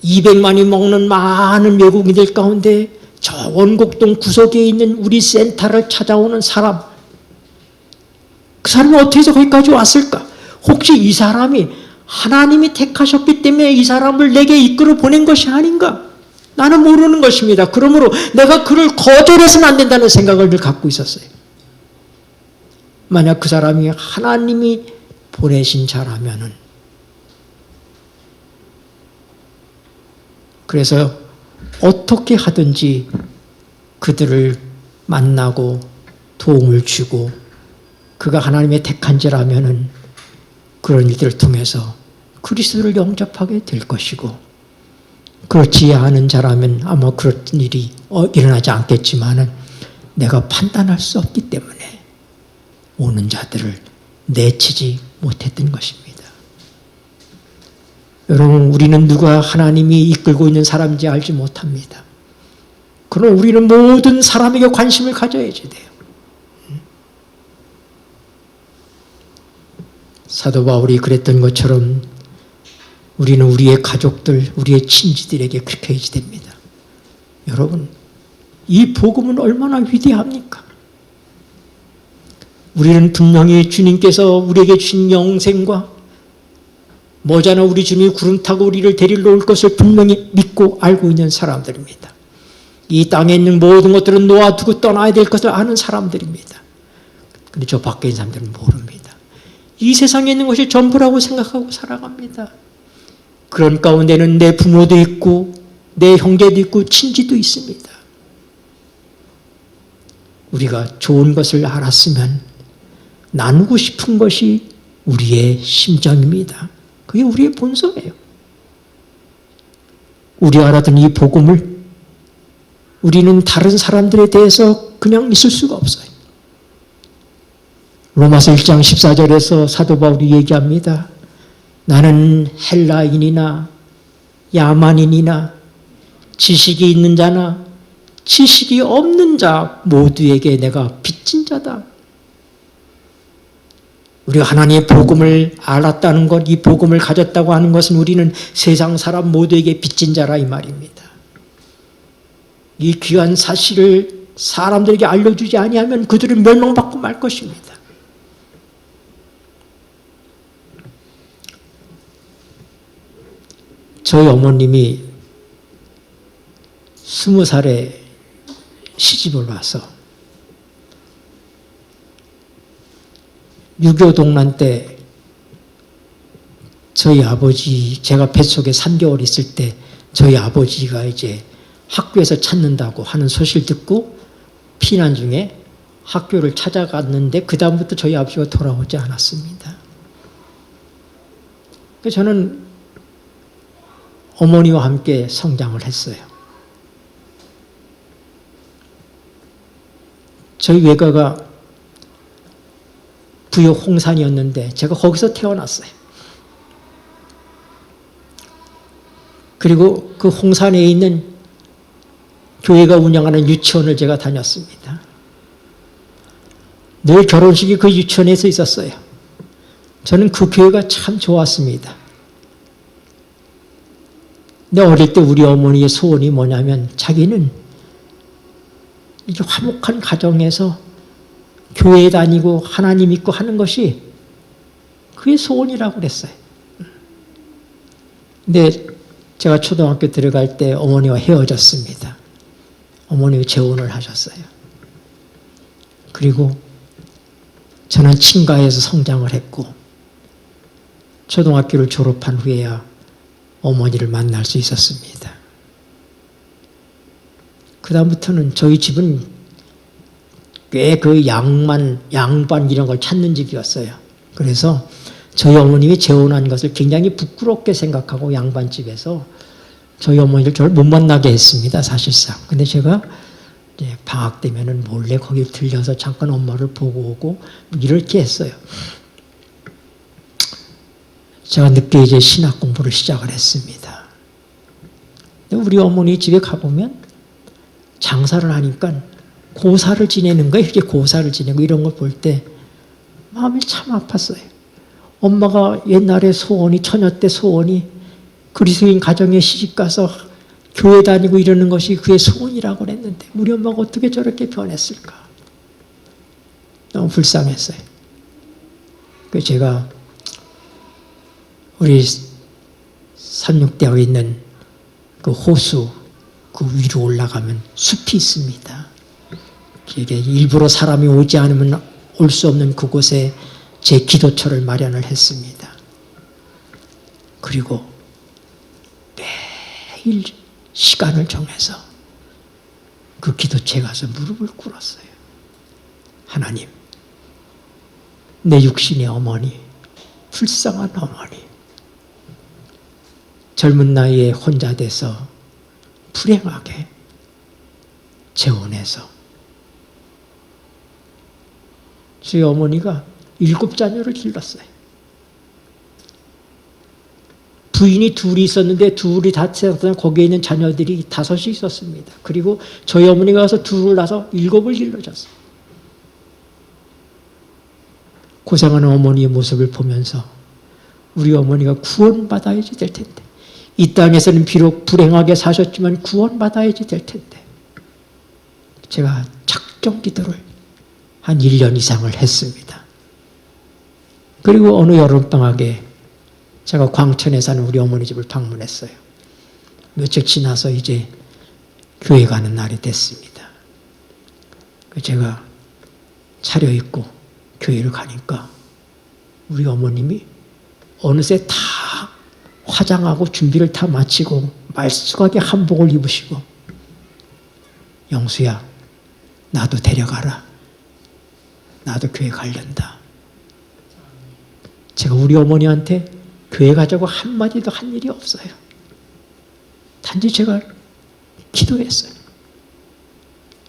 200만이 먹는 많은 외국인들 가운데 저 원곡동 구석에 있는 우리 센터를 찾아오는 사람, 그 사람이 어떻게 해서 거기까지 왔을까? 혹시 이 사람이 하나님이 택하셨기 때문에 이 사람을 내게 이끌어 보낸 것이 아닌가? 나는 모르는 것입니다. 그러므로 내가 그를 거절해서는 안 된다는 생각을 늘 갖고 있었어요. 만약 그 사람이 하나님이 보내신 자라면은, 그래서 어떻게 하든지 그들을 만나고 도움을 주고 그가 하나님의 택한 자라면은 그런 일들을 통해서 그리스도를 영접하게 될 것이고, 그렇지 않은 자라면 아마 그런 일이 일어나지 않겠지만은 내가 판단할 수 없기 때문에 오는 자들을 내치지 못했던 것입니다. 여러분, 우리는 누가 하나님이 이끌고 있는 사람인지 알지 못합니다. 그러나 우리는 모든 사람에게 관심을 가져야지 돼요. 사도 바울이 그랬던 것처럼 우리는 우리의 가족들, 우리의 친지들에게 그렇게 해야지 됩니다. 여러분, 이 복음은 얼마나 위대합니까? 우리는 분명히 주님께서 우리에게 주신 영생과 머지않아 우리 주님이 구름 타고 우리를 데리러 올 것을 분명히 믿고 알고 있는 사람들입니다. 이 땅에 있는 모든 것들은 놓아두고 떠나야 될 것을 아는 사람들입니다. 그런데 저 밖에 있는 사람들은 모릅니다. 이 세상에 있는 것이 전부라고 생각하고 살아갑니다. 그런 가운데는 내 부모도 있고 내 형제도 있고 친지도 있습니다. 우리가 좋은 것을 알았으면 나누고 싶은 것이 우리의 심정입니다. 그게 우리의 본성이에요. 우리가 알았던 이 복음을 우리는 다른 사람들에 대해서 그냥 있을 수가 없어요. 로마서 1장 14절에서 사도 바울이 얘기합니다. 나는 헬라인이나 야만인이나 지식이 있는 자나 지식이 없는 자 모두에게 내가 빚진 자다. 우리가 하나님의 복음을 알았다는 것, 이 복음을 가졌다고 하는 것은 우리는 세상 사람 모두에게 빚진 자라 이 말입니다. 이 귀한 사실을 사람들에게 알려주지 아니하면 그들은 멸망받고 말 것입니다. 저희 어머님이 20살에 시집을 와서 6.25 동란 때 저희 아버지, 제가 뱃속에 3개월 있을 때 저희 아버지가 이제 학교에서 찾는다고 하는 소식을 듣고 피난 중에 학교를 찾아갔는데 그 다음부터 저희 아버지가 돌아오지 않았습니다. 저는 어머니와 함께 성장을 했어요. 저희 외가가 부역 홍산이었는데 제가 거기서 태어났어요. 그리고 그 홍산에 있는 교회가 운영하는 유치원을 제가 다녔습니다. 늘 결혼식이 그 유치원에서 있었어요. 저는 그 교회가 참 좋았습니다. 근데 어릴 때 우리 어머니의 소원이 뭐냐면 자기는 이렇게 화목한 가정에서 교회에 다니고 하나님 믿고 하는 것이 그게 소원이라고 그랬어요. 근데 제가 초등학교 들어갈 때 어머니와 헤어졌습니다. 어머니가 재혼을 하셨어요. 그리고 저는 친가에서 성장을 했고 초등학교를 졸업한 후에야 어머니를 만날 수 있었습니다. 그 다음부터는 저희 집은 꽤 그 양반 이런 걸 찾는 집이었어요. 그래서 저희 어머님이 재혼한 것을 굉장히 부끄럽게 생각하고 양반집에서 저희 어머니를 저를 못 만나게 했습니다. 사실상. 근데 제가 이제 방학 되면은 몰래 거기 들려서 잠깐 엄마를 보고 오고 이렇게 했어요. 제가 늦게 이제 신학 공부를 시작을 했습니다. 근데 우리 어머니 집에 가보면 장사를 하니까 고사를 지내는 거예요. 이렇게 고사를 지내고 이런 걸 볼 때 마음이 참 아팠어요. 엄마가 옛날에 소원이, 처녀 때 소원이 그리스도인 가정에 시집가서 교회 다니고 이러는 것이 그의 소원이라고 그랬는데 우리 엄마가 어떻게 저렇게 변했을까? 너무 불쌍했어요. 그래서 제가 우리 삼육대학에 있는 그 호수 그 위로 올라가면 숲이 있습니다. 이게 일부러 사람이 오지 않으면 올 수 없는 그곳에 제 기도처를 마련을 했습니다. 그리고 매일 시간을 정해서 그 기도처에 가서 무릎을 꿇었어요. 하나님, 내 육신의 어머니, 불쌍한 어머니, 젊은 나이에 혼자 돼서 불행하게 재혼해서 저희 어머니가 7자녀를 길렀어요. 부인이 둘이 있었는데 둘이 다 태어나서 거기에 있는 자녀들이 5이 있었습니다. 그리고 저희 어머니가 가서 둘을 낳아서 7을 길러줬어요. 고생하는 어머니의 모습을 보면서 우리 어머니가 구원받아야지 될 텐데 이 땅에서는 비록 불행하게 사셨지만 구원받아야지 될 텐데 제가 작정 기도를 한 1년 이상을 했습니다. 그리고 어느 여름방학에 제가 광천에 사는 우리 어머니 집을 방문했어요. 며칠 지나서 이제 교회 가는 날이 됐습니다. 제가 차려입고 교회를 가니까 우리 어머님이 어느새 다 화장하고 준비를 다 마치고 말쑥하게 한복을 입으시고 영수야 나도 데려가라. 나도 교회 가련다. 제가 우리 어머니한테 교회 가자고 한마디도 한 일이 없어요. 단지 제가 기도했어요.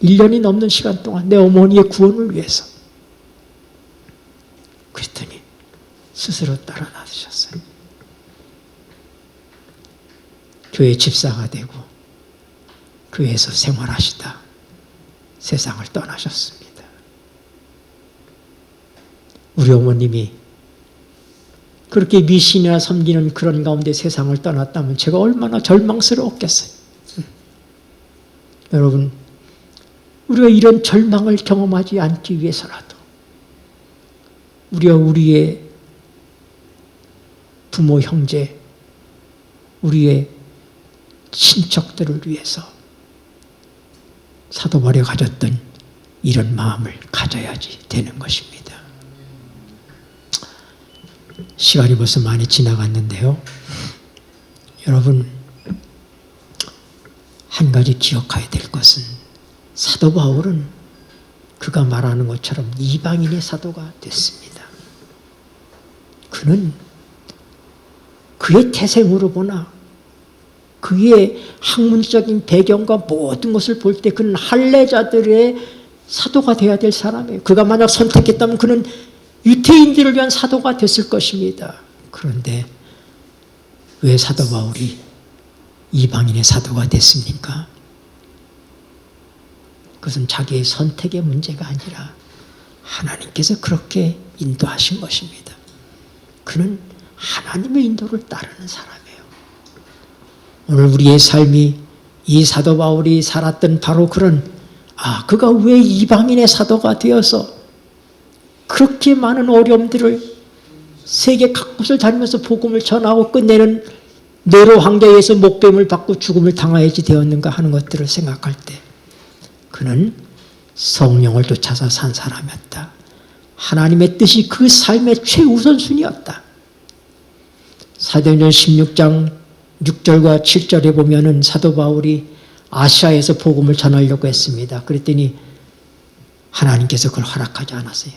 1년이 넘는 시간 동안 내 어머니의 구원을 위해서. 그랬더니 스스로 따라 나서셨어요. 교회 집사가 되고 교회에서 생활하시다 세상을 떠나셨습니다. 우리 어머님이 그렇게 미신이나 섬기는 그런 가운데 세상을 떠났다면 제가 얼마나 절망스러웠겠어요. 여러분, 우리가 이런 절망을 경험하지 않기 위해서라도 우리가 우리의 부모, 형제, 우리의 친척들을 위해서 사도 바울이 가졌던 이런 마음을 가져야지 되는 것입니다. 시간이 벌써 많이 지나갔는데요. 여러분, 한 가지 기억해야 될 것은 사도 바울은 그가 말하는 것처럼 이방인의 사도가 됐습니다. 그는 그의 태생으로 보나 그의 학문적인 배경과 모든 것을 볼 때 그는 할례자들의 사도가 되어야 될 사람이에요. 그가 만약 선택했다면 그는 유태인들을 위한 사도가 됐을 것입니다. 그런데 왜 사도 바울이 이방인의 사도가 됐습니까? 그것은 자기의 선택의 문제가 아니라 하나님께서 그렇게 인도하신 것입니다. 그는 하나님의 인도를 따르는 사람이에요. 오늘 우리의 삶이 이 사도 바울이 살았던 바로 그런 그가 왜 이방인의 사도가 되어서 그렇게 많은 어려움들을 세계 각곳을 다니면서 복음을 전하고 끝내는 네로 황제에서 목뱀을 받고 죽음을 당하야지 되었는가 하는 것들을 생각할 때 그는 성령을 쫓아서 산 사람이었다. 하나님의 뜻이 그 삶의 최우선순위였다. 사도행전 16장 6절과 7절에 보면은 사도 바울이 아시아에서 복음을 전하려고 했습니다. 그랬더니 하나님께서 그걸 허락하지 않았어요.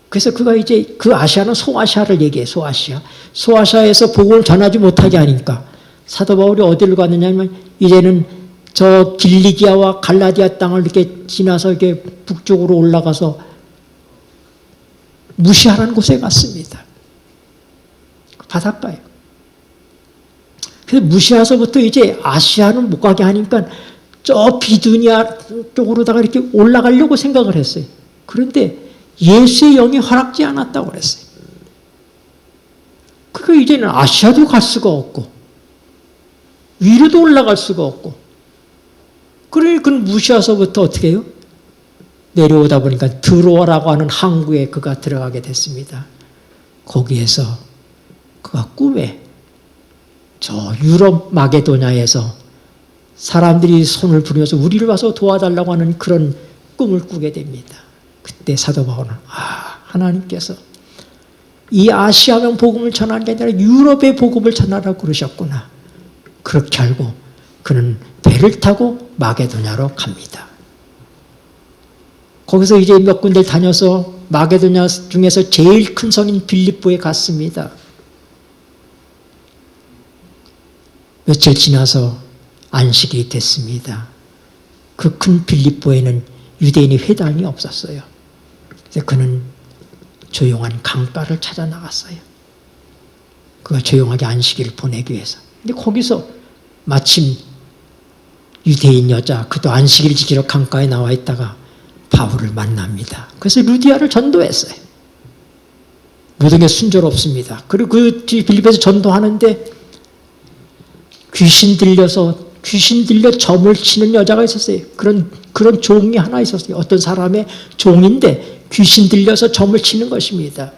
그래서 그가 이제 그 아시아는 소아시아를 얘기해. 소아시아에서 복음을 전하지 못하게 하니까 사도 바울이 어디를 갔느냐면 이제는 저 길리기아와 갈라디아 땅을 이렇게 지나서 이렇게 북쪽으로 올라가서 무시하라는 곳에 갔습니다. 바닷가에. 그래서 무시아서부터 이제 아시아는 못 가게 하니까 저 비두니아 쪽으로다가 이렇게 올라가려고 생각을 했어요. 그런데 예수의 영이 허락지 않았다고 그랬어요. 그러니까 이제는 아시아도 갈 수가 없고 위로도 올라갈 수가 없고 그러니 그는 무시아서부터 어떻게 해요? 내려오다 보니까 드로아라고 하는 항구에 그가 들어가게 됐습니다. 거기에서 그가 꿈에 저 유럽 마게도냐에서 사람들이 손을 부르면서 우리를 와서 도와달라고 하는 그런 꿈을 꾸게 됩니다. 그때 사도 바울은 하나님께서 이 아시아명 복음을 전하는 게 아니라 유럽의 복음을 전하라고 그러셨구나. 그렇게 알고 그는 배를 타고 마게도냐로 갑니다. 거기서 이제 몇 군데 다녀서 마게도냐 중에서 제일 큰 성인 빌립보에 갔습니다. 며칠 지나서 안식일이 됐습니다. 그 큰 빌립보에는 유대인의 회당이 없었어요. 그래서 그는 조용한 강가를 찾아 나갔어요. 그가 조용하게 안식일을 보내기 위해서. 근데 거기서 마침 유대인 여자, 그도 안식일을 지키러 강가에 나와 있다가 바울을 만납니다. 그래서 루디아를 전도했어요. 모든 게 순조롭습니다. 그리고 그 빌립보에서 전도하는데 귀신 들려 점을 치는 여자가 있었어요. 그런 종이 하나 있었어요. 어떤 사람의 종인데 귀신 들려서 점을 치는 것입니다.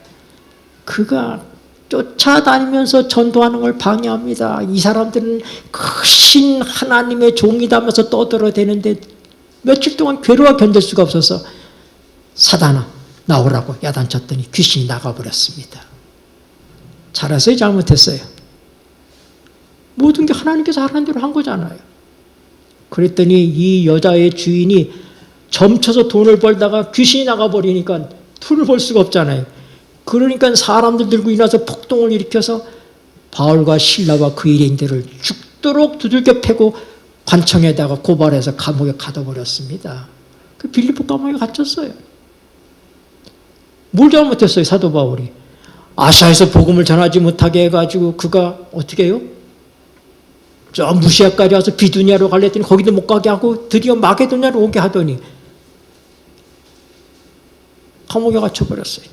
그가 쫓아다니면서 전도하는 걸 방해합니다. 이 사람들은 크신 하나님의 종이다면서 떠들어대는데 며칠 동안 괴로워 견딜 수가 없어서 사단아 나오라고 야단쳤더니 귀신이 나가버렸습니다. 잘했어요? 잘못했어요? 모든 게 하나님께서 하라는 대로 한 거잖아요. 그랬더니 이 여자의 주인이 점쳐서 돈을 벌다가 귀신이 나가버리니까 돈을 벌 수가 없잖아요. 그러니까 사람들 들고 일어나서 폭동을 일으켜서 바울과 실라와 그 일행들을 죽도록 두들겨 패고 관청에다가 고발해서 감옥에 가둬버렸습니다. 그 빌립보 감옥에 갇혔어요. 뭘 잘못했어요, 사도 바울이? 아시아에서 복음을 전하지 못하게 해가지고 그가 어떻게 해요? 저 무시아까지 와서 비두니아로 갈랬더니 거기도 못 가게 하고 드디어 마게도냐로 오게 하더니 감옥에 갇혀버렸어요.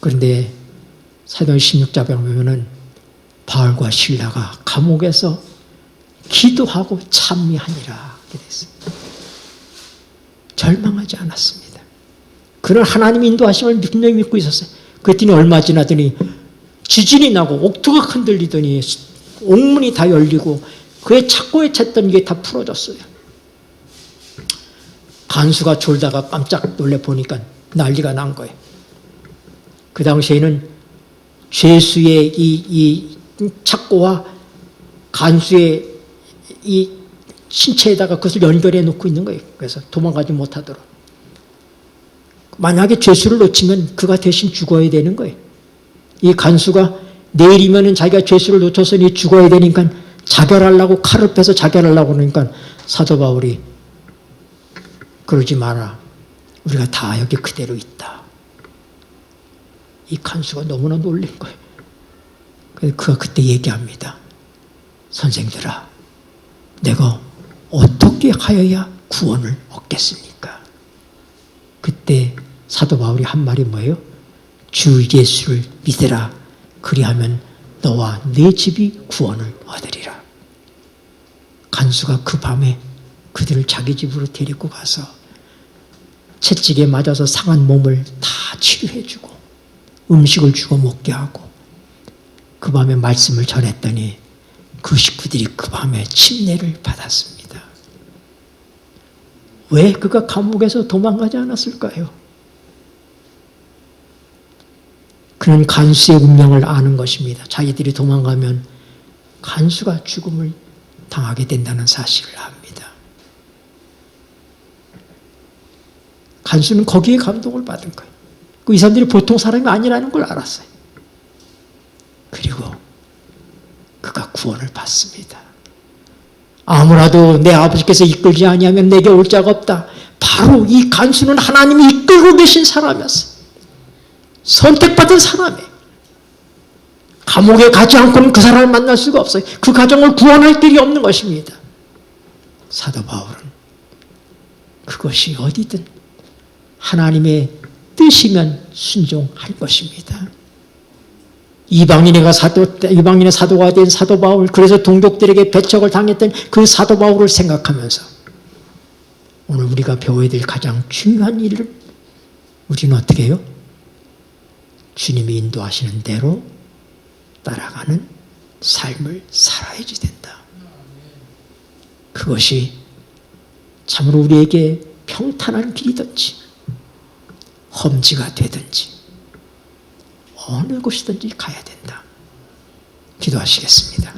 그런데 사도행 16장에 보면은 바울과 실라가 감옥에서 기도하고 찬미하니라 그랬습니다. 절망하지 않았습니다. 그런 하나님 인도하심을 분명히 믿고 있었어요. 그랬더니 얼마 지나더니 지진이 나고 옥토가 흔들리더니 옥문이 다 열리고 그의 착고에 찼던 게 다 풀어졌어요. 간수가 졸다가 깜짝 놀래 보니까 난리가 난 거예요. 그 당시에는 죄수의 이 착고와 간수의 이 신체에다가 그것을 연결해 놓고 있는 거예요. 그래서 도망가지 못하도록. 만약에 죄수를 놓치면 그가 대신 죽어야 되는 거예요. 이 간수가 내일이면은 자기가 죄수를 놓쳐서니 죽어야 되니까 자결하려고 칼을 빼서 자결하려고 그러니까 사도 바울이 그러지 마라. 우리가 다 여기 그대로 있다. 이 간수가 너무나 놀란 거예요. 그래서 그가 그때 얘기합니다. 선생들아, 내가 어떻게 하여야 구원을 얻겠습니까? 그때 사도 바울이 한 말이 뭐예요? 주 예수를 믿으라. 그리하면 너와 네 집이 구원을 얻으리라. 간수가 그 밤에 그들을 자기 집으로 데리고 가서 채찍에 맞아서 상한 몸을 다 치료해주고 음식을 주고 먹게 하고 그 밤에 말씀을 전했더니 그 식구들이 그 밤에 침례를 받았습니다. 왜 그가 감옥에서 도망가지 않았을까요? 그는 간수의 운명을 아는 것입니다. 자기들이 도망가면 간수가 죽음을 당하게 된다는 사실을 압니다. 간수는 거기에 감동을 받은 거예요. 이 사람들이 보통 사람이 아니라는 걸 알았어요. 그리고 그가 구원을 받습니다. 아무라도 내 아버지께서 이끌지 아니하면 내게 올 자가 없다. 바로 이 간수는 하나님이 이끌고 계신 사람이었어요. 선택받은 사람이에요. 감옥에 가지 않고는 그 사람을 만날 수가 없어요. 그 가정을 구원할 길이 없는 것입니다. 사도 바울은 그것이 어디든 하나님의 뜻이면 순종할 것입니다. 이방인의 사도가 된 사도 바울, 그래서 동족들에게 배척을 당했던 그 사도 바울을 생각하면서 오늘 우리가 배워야 될 가장 중요한 일을 우리는 어떻게 해요? 주님이 인도하시는 대로 따라가는 삶을 살아야지 된다. 그것이 참으로 우리에게 평탄한 길이든지 험지가 되든지 어느 곳이든지 가야 된다. 기도하시겠습니다.